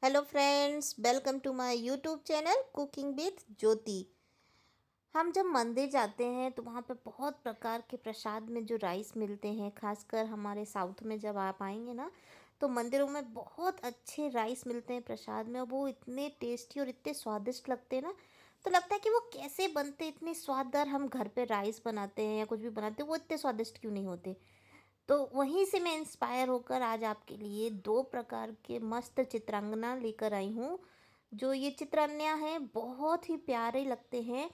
Hello friends, welcome to my YouTube channel cooking with Jyoti. हम जब मंदिर जाते हैं तो वहाँ पे बहुत प्रकार के प्रसाद में जो राइस मिलते हैं, खासकर हमारे साउथ में जब आप आएंगे ना तो मंदिरों में बहुत अच्छे राइस मिलते हैं प्रसाद में, और वो इतने टेस्टी और इतने स्वादिष्ट लगते हैं ना। तो लगता है कि वो कैसे बनते, इतने स्वाददार। हम घर पे राइस बनाते हैं या कुछ भी बनाते हैं, वो इतने स्वादिष्ट क्यों नहीं होते। तो वहीं से मैं इंस्पायर होकर आज आपके लिए दो प्रकार के मस्त चित्रांगना लेकर आई हूँ। जो ये चित्रान्या हैं बहुत ही प्यारे लगते हैं,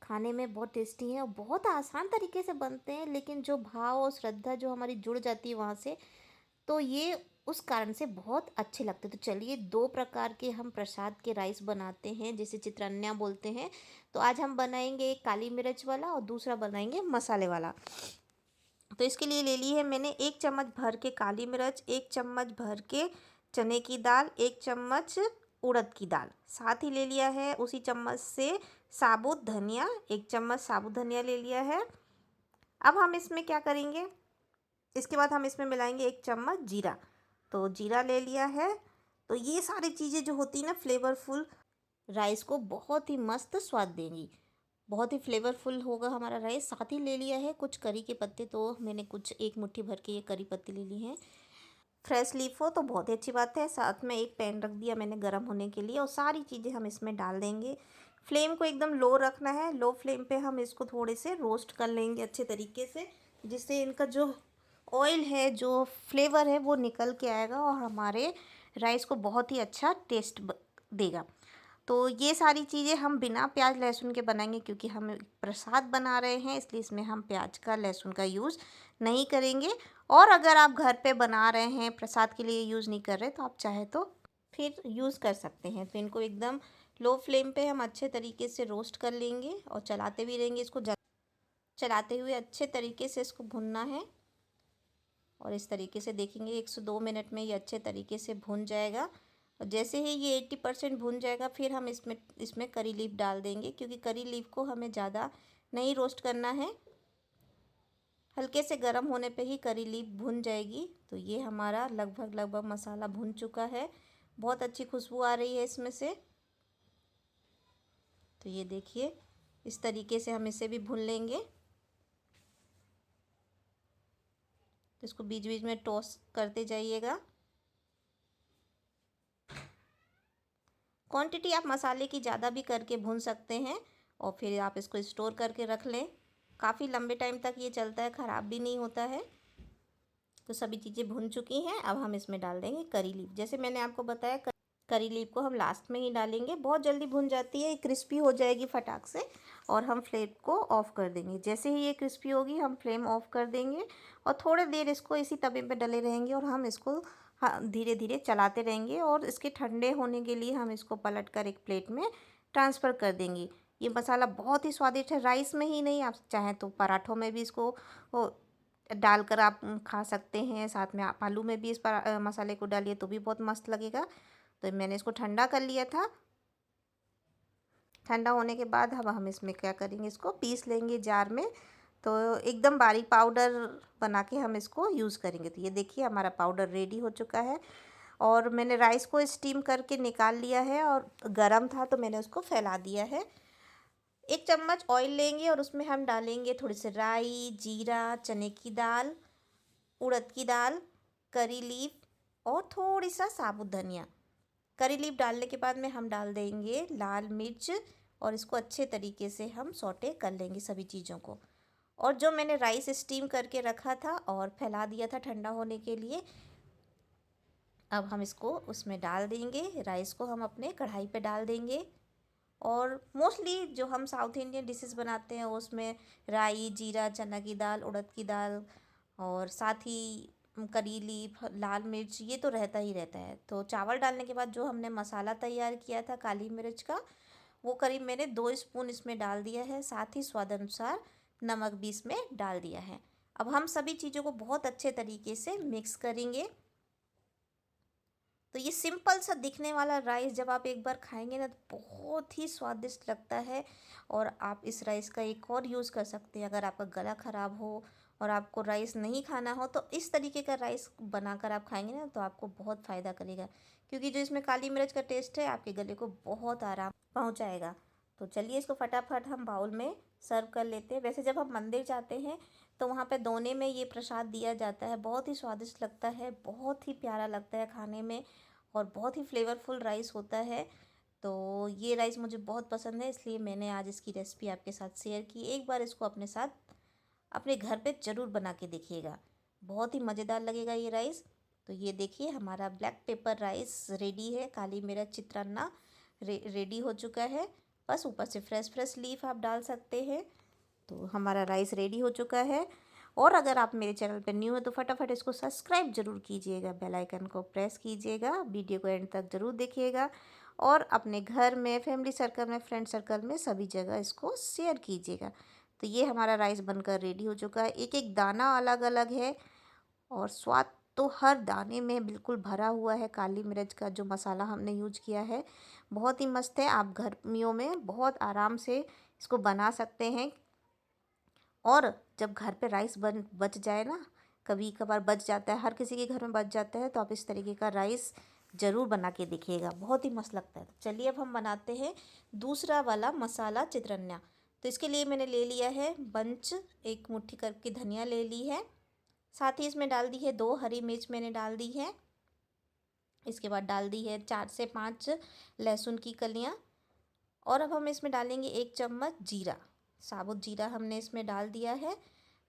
खाने में बहुत टेस्टी हैं और बहुत आसान तरीके से बनते हैं, लेकिन जो भाव और श्रद्धा जो हमारी जुड़ जाती है वहाँ से, तो ये उस कारण से बहुत अच्छे लगते हैं। तो चलिए, दो प्रकार के हम प्रसाद के राइस बनाते हैं जिसे चित्रान्या बोलते हैं। तो आज हम बनाएंगे एक काली मिर्च वाला और दूसरा बनाएंगे मसाले वाला। तो इसके लिए ले ली है मैंने 1 चम्मच भर के काली मिर्च, 1 चम्मच भर के चने की दाल, 1 चम्मच उड़द की दाल। साथ ही ले लिया है उसी चम्मच से साबुत धनिया, 1 चम्मच साबुत धनिया ले लिया है। अब हम इसमें क्या करेंगे, इसके बाद हम इसमें मिलाएंगे 1 चम्मच जीरा। तो जीरा ले लिया है। तो ये सारी चीज़ें जो होती है ना, फ्लेवरफुल राइस को बहुत ही मस्त स्वाद देंगी। बहुत ही फ्लेवरफुल होगा हमारा राइस। साथ ही ले लिया है कुछ करी के पत्ते, तो मैंने कुछ एक मुट्ठी भर के ये करी पत्ते ले ली हैं। फ्रेश लीफ हो तो बहुत ही अच्छी बात है। साथ में एक पैन रख दिया मैंने गर्म होने के लिए, और सारी चीज़ें हम इसमें डाल देंगे। फ्लेम को एकदम लो रखना है। लो फ्लेम पे हम इसको थोड़े से रोस्ट कर लेंगे अच्छे तरीके से, जिससे इनका जो ऑयल है, जो फ्लेवर है, वो निकल के आएगा और हमारे राइस को बहुत ही अच्छा टेस्ट देगा। तो ये सारी चीज़ें हम बिना प्याज लहसुन के बनाएंगे, क्योंकि हम प्रसाद बना रहे हैं, इसलिए इसमें हम प्याज का लहसुन का यूज़ नहीं करेंगे। और अगर आप घर पे बना रहे हैं, प्रसाद के लिए यूज़ नहीं कर रहे, तो आप चाहे तो फिर यूज़ कर सकते हैं। तो इनको एकदम लो फ्लेम पे हम अच्छे तरीके से रोस्ट कर लेंगे और चलाते भी रहेंगे इसको। चलाते हुए अच्छे तरीके से इसको भुनना है, और इस तरीके से देखेंगे 1 से 2 मिनट में ये अच्छे तरीके से भुन जाएगा। और जैसे ही ये 80% भुन जाएगा, फिर हम इसमें इसमें करी लीफ डाल देंगे, क्योंकि करी लीफ को हमें ज़्यादा नहीं रोस्ट करना है। हल्के से गर्म होने पे ही करी लीफ भुन जाएगी। तो ये हमारा लगभग लगभग मसाला भुन चुका है। बहुत अच्छी खुशबू आ रही है इसमें से। तो ये देखिए, इस तरीके से हम इसे भी भून लेंगे। तो इसको बीच बीच में टॉस करते जाइएगा। क्वांटिटी आप मसाले की ज़्यादा भी करके भून सकते हैं, और फिर आप इसको स्टोर करके रख लें। काफ़ी लंबे टाइम तक ये चलता है, ख़राब भी नहीं होता है। तो सभी चीज़ें भुन चुकी हैं। अब हम इसमें डाल देंगे करी लीफ। जैसे मैंने आपको बताया, करी लीफ को हम लास्ट में ही डालेंगे। बहुत जल्दी भुन जाती है, क्रिस्पी हो जाएगी फटाक से, और हम फ्लेम को ऑफ़ कर देंगे। जैसे ही ये क्रिस्पी होगी, हम फ्लेम ऑफ़ कर देंगे और थोड़ी देर इसको इसी तवे पे डले रहेंगे, और हम इसको धीरे धीरे चलाते रहेंगे। और इसके ठंडे होने के लिए हम इसको पलट कर एक प्लेट में ट्रांसफ़र कर देंगे। ये मसाला बहुत ही स्वादिष्ट है। राइस में ही नहीं, आप चाहें तो पराठों में भी इसको डालकर आप खा सकते हैं। साथ में आप आलू में भी इस पर मसाले को डालिए तो भी बहुत मस्त लगेगा। तो मैंने इसको ठंडा कर लिया था। ठंडा होने के बाद अब हम इसमें क्या करेंगे, इसको पीस लेंगे जार में। तो एकदम बारीक पाउडर बना के हम इसको यूज़ करेंगे। तो ये देखिए, हमारा पाउडर रेडी हो चुका है। और मैंने राइस को स्टीम करके निकाल लिया है, और गरम था तो मैंने उसको फैला दिया है। 1 चम्मच ऑयल लेंगे और उसमें हम डालेंगे थोड़ी सी राई, जीरा, चने की दाल, उड़द की दाल, करी लीफ और थोड़ी सा साबुत धनिया। करी लीफ डालने के बाद में हम डाल देंगे लाल मिर्च, और इसको अच्छे तरीके से हम सौटे कर लेंगे सभी चीज़ों को। और जो मैंने राइस स्टीम करके रखा था और फैला दिया था ठंडा होने के लिए, अब हम इसको उसमें डाल देंगे। राइस को हम अपने कढ़ाई पे डाल देंगे। और मोस्टली जो हम साउथ इंडियन डिशेस बनाते हैं उसमें राई, जीरा, चना की दाल, उड़द की दाल, और साथ ही करी लीफ, लाल मिर्च, ये तो रहता ही रहता है। तो चावल डालने के बाद जो हमने मसाला तैयार किया था काली मिर्च का, वो करीब मैंने 2 स्पून इसमें डाल दिया है। साथ ही स्वाद अनुसार नमक भी इसमें डाल दिया है। अब हम सभी चीज़ों को बहुत अच्छे तरीके से मिक्स करेंगे। तो ये सिंपल सा दिखने वाला राइस जब आप एक बार खाएंगे ना, तो बहुत ही स्वादिष्ट लगता है। और आप इस राइस का एक और यूज़ कर सकते हैं, अगर आपका गला ख़राब हो और आपको राइस नहीं खाना हो तो इस तरीके का राइस बनाकर आप खाएंगे ना तो आपको बहुत फ़ायदा करेगा, क्योंकि जो इसमें काली मिर्च का टेस्ट है आपके गले को बहुत आराम पहुंचाएगा। तो चलिए इसको फटाफट हम बाउल में सर्व कर लेते हैं। वैसे जब हम मंदिर जाते हैं तो वहाँ पे दोने में ये प्रसाद दिया जाता है, बहुत ही स्वादिष्ट लगता है, बहुत ही प्यारा लगता है खाने में और बहुत ही फ्लेवरफुल राइस होता है। तो ये राइस मुझे बहुत पसंद है, इसलिए मैंने आज इसकी रेसिपी आपके साथ शेयर की। एक बार इसको अपने साथ अपने घर पे ज़रूर बना के देखिएगा, बहुत ही मज़ेदार लगेगा ये राइस। तो ये देखिए हमारा ब्लैक पेपर राइस रेडी है, काली मिर्च चित्रान्ना रेडी हो चुका है। बस ऊपर से फ्रेश फ्रेश लीफ आप डाल सकते हैं। तो हमारा राइस रेडी हो चुका है। और अगर आप मेरे चैनल पर न्यू है तो फटाफट इसको सब्सक्राइब जरूर कीजिएगा, बेल आइकन को प्रेस कीजिएगा, वीडियो को एंड तक ज़रूर देखिएगा और अपने घर में, फैमिली सर्कल में, फ्रेंड सर्कल में सभी जगह इसको शेयर कीजिएगा। तो ये हमारा राइस बनकर रेडी हो चुका है। एक एक दाना अलग अलग है और स्वाद तो हर दाने में बिल्कुल भरा हुआ है। काली मिर्च का जो मसाला हमने यूज किया है बहुत ही मस्त है। आप गर्मियों में बहुत आराम से इसको बना सकते हैं। और जब घर पे राइस बच जाए ना, कभी कभार बच जाता है, हर किसी के घर में बच जाता है, तो आप इस तरीके का राइस ज़रूर बना के देखिएगा, बहुत ही मस्त लगता है। तो चलिए अब हम बनाते हैं दूसरा वाला मसाला चित्रन्या। तो इसके लिए मैंने ले लिया है बंच, एक मुट्ठी करके धनिया ले ली है, साथ ही इसमें डाल दी है 2 हरी मिर्च मैंने डाल दी है। इसके बाद डाल दी है 4 से 5 लहसुन की कलियाँ। और अब हम इसमें डालेंगे 1 चम्मच जीरा, साबुत जीरा हमने इसमें डाल दिया है।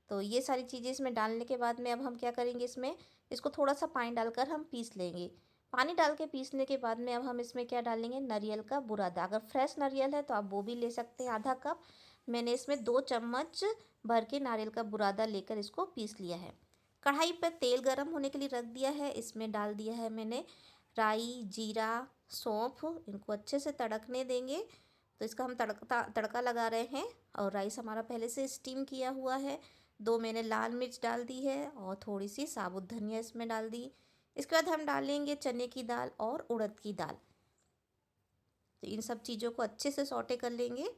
तो ये सारी चीज़ें इसमें डालने के बाद में अब हम क्या करेंगे, इसमें इसको थोड़ा सा पानी डालकर हम पीस लेंगे। पानी डाल के पीसने के बाद में अब हम इसमें क्या डालेंगे, नारियल का बुरादा। अगर फ्रेश नारियल है तो आप वो भी ले सकते हैं, आधा कप। मैंने इसमें 2 चम्मच भर के नारियल का बुरादा लेकर इसको पीस लिया है। कढ़ाई पर तेल गर्म होने के लिए रख दिया है, इसमें डाल दिया है मैंने राई, जीरा, सौंफ, इनको अच्छे से तड़कने देंगे। तो इसका हम तड़का लगा रहे हैं। और राइस हमारा पहले से स्टीम किया हुआ है। 2 मैंने लाल मिर्च डाल दी है और थोड़ी सी साबुत धनिया इसमें डाल दी। इसके बाद हम डालेंगे चने की दाल और उड़द की दाल। तो इन सब चीज़ों को अच्छे से सौटे कर लेंगे।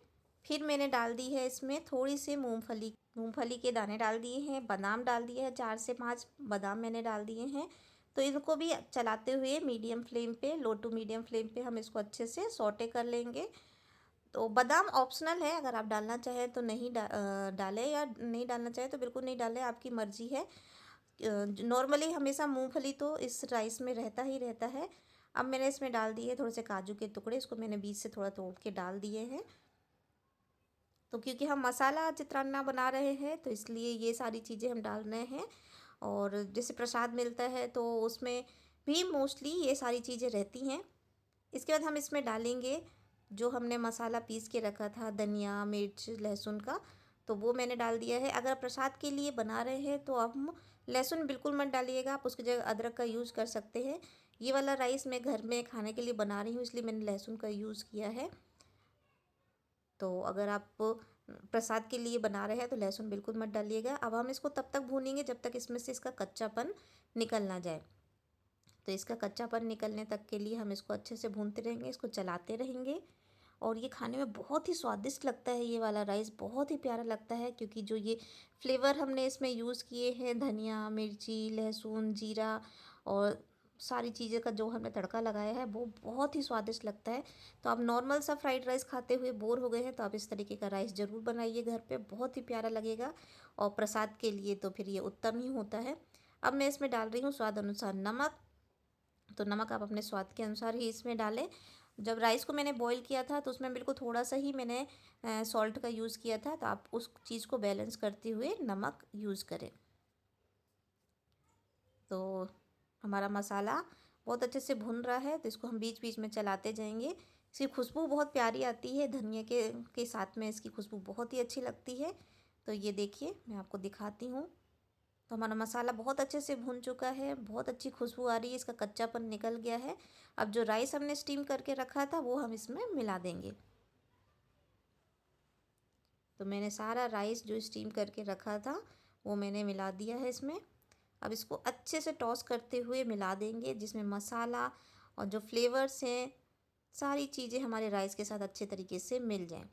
फिर मैंने डाल दी है इसमें थोड़ी सी मूंगफली के दाने डाल दिए हैं, बादाम डाल दिए हैं, 4 से 5 बादाम मैंने डाल दिए हैं। तो इनको भी चलाते हुए मीडियम फ्लेम पे, लो टू मीडियम फ्लेम पे हम इसको अच्छे से सौटे कर लेंगे। तो बादाम ऑप्शनल है, अगर आप डालना चाहें तो नहीं डालें, या नहीं डालना चाहें तो बिल्कुल नहीं डालें, आपकी मर्ज़ी है। नॉर्मली हमेशा मूंगफली तो इस राइस में रहता ही रहता है। अब मैंने इसमें डाल दिए थोड़े से काजू के टुकड़े, इसको मैंने बीच से थोड़ा तोड़ के डाल दिए हैं। तो क्योंकि हम मसाला चित्रान्ना बना रहे हैं तो इसलिए ये सारी चीज़ें हम डाल रहे हैं। और जैसे प्रसाद मिलता है तो उसमें भी मोस्टली ये सारी चीज़ें रहती हैं। इसके बाद हम इसमें डालेंगे जो हमने मसाला पीस के रखा था, धनिया, मिर्च, लहसुन का, तो वो मैंने डाल दिया है। अगर प्रसाद के लिए बना रहे हैं तो हम लहसुन बिल्कुल मत डालिएगा, आप उसकी जगह अदरक का यूज़ कर सकते हैं। ये वाला राइस मैं घर में खाने के लिए बना रही हूँ, इसलिए मैंने लहसुन का यूज़ किया है। तो अगर आप प्रसाद के लिए बना रहे हैं तो लहसुन बिल्कुल मत डालिएगा। अब हम इसको तब तक भूनेंगे जब तक इसमें से इसका कच्चापन निकल ना जाए। तो इसका कच्चापन निकलने तक के लिए हम इसको अच्छे से भूनते रहेंगे, इसको चलाते रहेंगे। और ये खाने में बहुत ही स्वादिष्ट लगता है, ये वाला राइस बहुत ही प्यारा लगता है, क्योंकि जो ये फ्लेवर हमने इसमें यूज़ किए हैं, धनिया, मिर्ची, लहसुन, जीरा और सारी चीज़ें का जो हमने तड़का लगाया है वो बहुत ही स्वादिष्ट लगता है। तो आप नॉर्मल सा फ्राइड राइस खाते हुए बोर हो गए हैं तो आप इस तरीके का राइस ज़रूर बनाइए घर पे, बहुत ही प्यारा लगेगा। और प्रसाद के लिए तो फिर ये उत्तम ही होता है। अब मैं इसमें डाल रही हूँ स्वाद अनुसार नमक। तो नमक आप अपने स्वाद के अनुसार ही इसमें डालें। जब राइस को मैंने बॉईल किया था तो उसमें बिल्कुल थोड़ा सा ही मैंने सॉल्ट का यूज़ किया था, तो आप उस चीज़ को बैलेंस करते हुए नमक यूज़ करें। तो हमारा मसाला बहुत अच्छे से भुन रहा है, तो इसको हम बीच बीच में चलाते जाएंगे। इसकी खुशबू बहुत प्यारी आती है, धनिया के साथ में इसकी खुशबू बहुत ही अच्छी लगती है। तो ये देखिए मैं आपको दिखाती हूँ। तो हमारा मसाला बहुत अच्छे से भुन चुका है, बहुत अच्छी खुशबू आ रही है, इसका कच्चापन निकल गया है। अब जो राइस हमने स्टीम करके रखा था वो हम इसमें मिला देंगे। तो मैंने सारा राइस जो स्टीम करके रखा था वो मैंने मिला दिया है इसमें। अब इसको अच्छे से टॉस करते हुए मिला देंगे, जिसमें मसाला और जो फ्लेवर्स हैं सारी चीज़ें हमारे राइस के साथ अच्छे तरीके से मिल जाएं।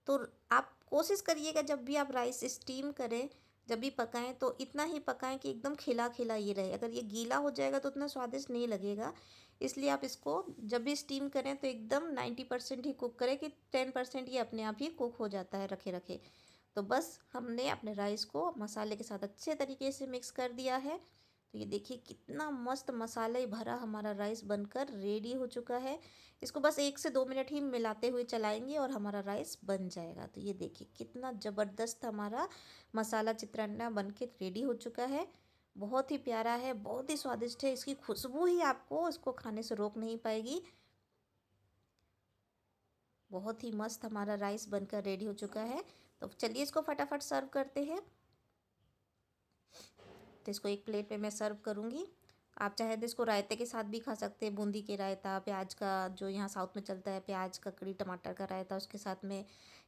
तो आप कोशिश करिएगा जब भी आप राइस स्टीम करें जब भी पकाएं तो इतना ही पकाएं कि एकदम खिला खिला ये रहे। अगर ये गीला हो जाएगा तो उतना स्वादिष्ट नहीं लगेगा। इसलिए आप इसको जब भी स्टीम करें तो एकदम 90% ही कुक करें कि 10% ये अपने आप ही कुक हो जाता है रखे रखे। तो बस हमने अपने राइस को मसाले के साथ अच्छे तरीके से मिक्स कर दिया है। तो ये देखिए कितना मस्त मसाले भरा हमारा राइस बनकर रेडी हो चुका है। इसको बस 1 से 2 मिनट ही मिलाते हुए चलाएंगे और हमारा राइस बन जाएगा। तो ये देखिए कितना ज़बरदस्त हमारा मसाला चित्रान्ना बन के रेडी हो चुका है। बहुत ही प्यारा है, बहुत ही स्वादिष्ट है। इसकी खुशबू ही आपको इसको खाने से रोक नहीं पाएगी। बहुत ही मस्त हमारा राइस बनकर रेडी हो चुका है। तो चलिए इसको फटाफट सर्व करते हैं। तो इसको एक प्लेट में मैं सर्व करूँगी। आप चाहे तो इसको रायते के साथ भी खा सकते हैं, बूंदी के रायता, प्याज का जो यहाँ साउथ में चलता है, प्याज ककड़ी टमाटर का रायता उसके साथ में,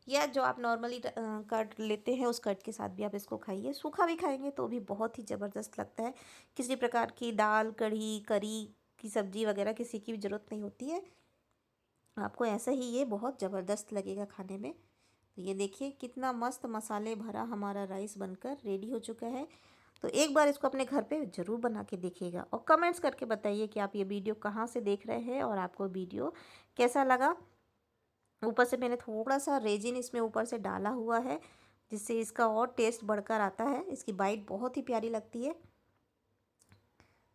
या जो आप नॉर्मली कट लेते हैं उस कट के साथ भी आप इसको खाइए। सूखा भी खाएंगे तो भी बहुत ही ज़बरदस्त लगता है। किसी प्रकार की दाल कढ़ी करी की सब्ज़ी वगैरह किसी की भी ज़रूरत नहीं होती है, आपको ऐसा ही ये बहुत ज़बरदस्त लगेगा खाने में। तो ये देखिए कितना मस्त मसाले भरा हमारा राइस बनकर रेडी हो चुका है। तो एक बार इसको अपने घर पे ज़रूर बना के देखिएगा और कमेंट्स करके बताइए कि आप ये वीडियो कहाँ से देख रहे हैं और आपको वीडियो कैसा लगा। ऊपर से मैंने थोड़ा सा रेजिन इसमें ऊपर से डाला हुआ है, जिससे इसका और टेस्ट बढ़कर आता है। इसकी बाइट बहुत ही प्यारी लगती है।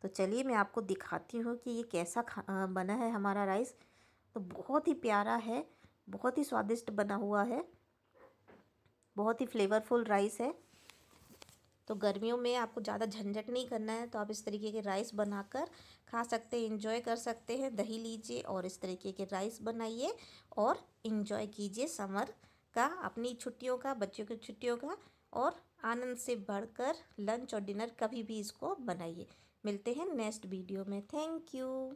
तो चलिए मैं आपको दिखाती हूँ कि ये कैसा बना है हमारा राइस। तो बहुत ही प्यारा है, बहुत ही स्वादिष्ट बना हुआ है, बहुत ही फ्लेवरफुल राइस है। तो गर्मियों में आपको ज़्यादा झंझट नहीं करना है तो आप इस तरीके के राइस बनाकर खा सकते हैं, इंजॉय कर सकते हैं। दही लीजिए और इस तरीके के राइस बनाइए और इंजॉय कीजिए समर का, अपनी छुट्टियों का, बच्चों की छुट्टियों का। और आनंद से बढ़कर लंच और डिनर कभी भी इसको बनाइए। मिलते हैं नेक्स्ट वीडियो में। Thank you.